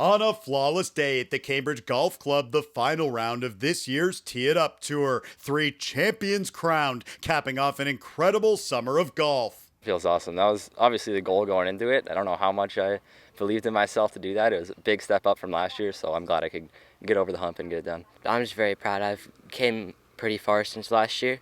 On a flawless day at the Cambridge Golf Club, the final round of this year's Tee It Up Tour. 3 champions crowned, capping off an incredible summer of golf. Feels awesome. That was obviously the goal going into it. I don't know how much I believed in myself to do that. It was a big step up from last year, so I'm glad I could get over the hump and get it done. I'm just very proud. I've came pretty far since last year.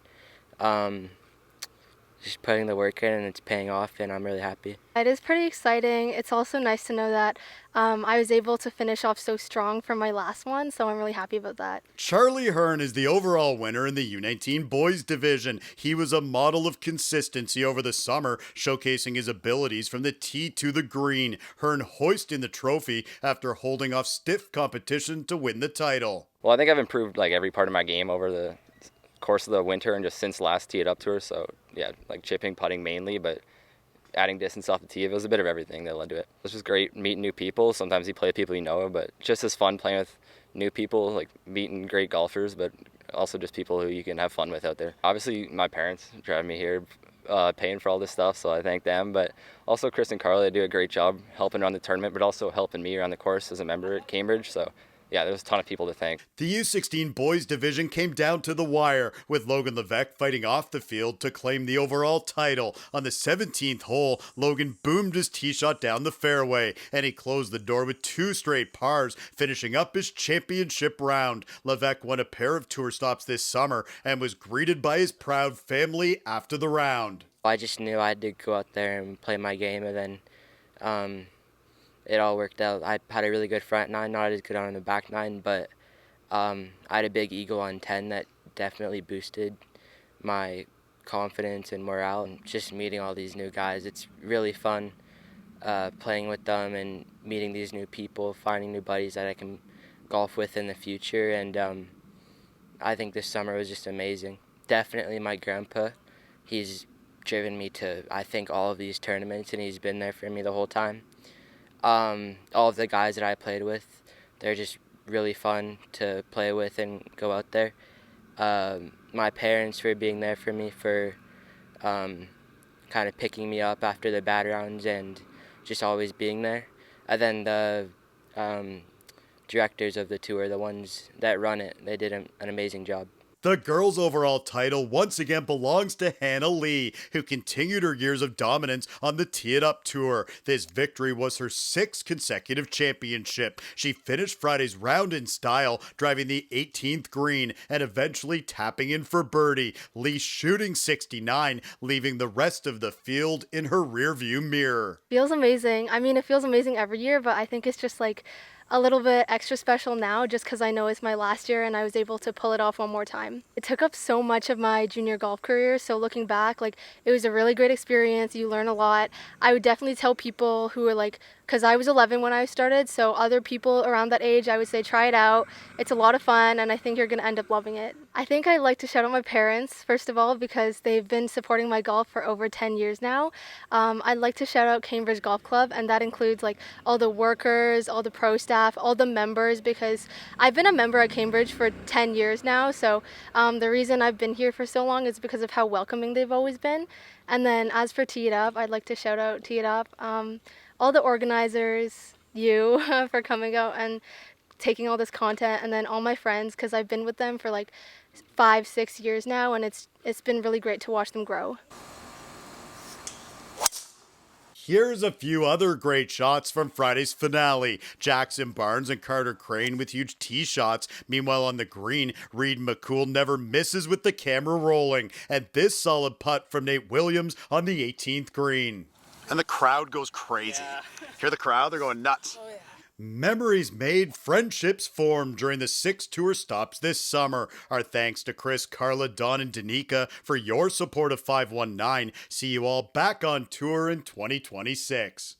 Just putting the work in and it's paying off, and I'm really happy. It is pretty exciting. It's also nice to know that I was able to finish off so strong from my last one, so I'm really happy about that. Charlie Hearn is the overall winner in the U19 boys division. He was a model of consistency over the summer, showcasing his abilities from the tee to the green. Hearn hoisting the trophy after holding off stiff competition to win the title. Well, I think I've improved like every part of my game over the course of the winter and just since last Tee It Up Tour. So yeah, like chipping, putting mainly, but adding distance off the tee. It was a bit of everything that led to it. It's just great meeting new people. Sometimes you play with people you know, but just as fun playing with new people, like meeting great golfers, but also just people who you can have fun with out there. Obviously, my parents driving me here, paying for all this stuff, so I thank them. But also Chris and Carla, they do a great job helping around the tournament, but also helping me around the course as a member at Cambridge. So yeah, there's a ton of people to thank. The U16 boys division came down to the wire, with Logan Levesque fighting off the field to claim the overall title. On the 17th hole, Logan boomed his tee shot down the fairway, and he closed the door with 2 straight pars, finishing up his championship round. Levesque won a pair of tour stops this summer and was greeted by his proud family after the round. I just knew I had to go out there and play my game, and then it all worked out. I had a really good front 9, not as good on the back 9, but I had a big eagle on 10 that definitely boosted my confidence and morale. And just meeting all these new guys, it's really fun playing with them and meeting these new people, finding new buddies that I can golf with in the future. And I think this summer was just amazing. Definitely my grandpa. He's driven me to, I think, all of these tournaments, and he's been there for me the whole time. All of the guys that I played with, they're just really fun to play with and go out there. My parents for being there for me, for kind of picking me up after the bad rounds and just always being there. And then the directors of the tour, the ones that run it, they did an amazing job. The girls' overall title once again belongs to Hannah Lee, who continued her years of dominance on the Tee It Up Tour. This victory was her 6th consecutive championship. She finished Friday's round in style, driving the 18th green and eventually tapping in for birdie. Lee shooting 69, leaving the rest of the field in her rearview mirror. Feels amazing. I mean, it feels amazing every year, but I think it's just like a little bit extra special now just because I know it's my last year and I was able to pull it off one more time. It took up so much of my junior golf career, so looking back, like, it was a really great experience. You learn a lot. I would definitely tell people who are like, because I was 11 when I started, so other people around that age, I would say try it out. It's a lot of fun, and I think you're going to end up loving it. I think I'd like to shout out my parents, first of all, because they've been supporting my golf for over 10 years now. I'd like to shout out Cambridge Golf Club, and that includes like all the workers, all the pro staff, all the members, because I've been a member at Cambridge for 10 years now, so the reason I've been here for so long is because of how welcoming they've always been. And then as for Tee It Up, I'd like to shout out Tee It Up. All the organizers, you, for coming out and taking all this content, and then all my friends, because I've been with them for like 5-6 years now, and it's been really great to watch them grow. Here's a few other great shots from Friday's finale. Jackson Barnes and Carter Crane with huge tee shots. Meanwhile on the green, Reed McCool never misses with the camera rolling. And this solid putt from Nate Williams on the 18th green. And the crowd goes crazy. Yeah. Hear the crowd? They're going nuts. Oh, yeah. Memories made, friendships formed during the 6 tour stops this summer. Our thanks to Chris, Carla, Dawn, and Daneka for your support of 519. See you all back on tour in 2026.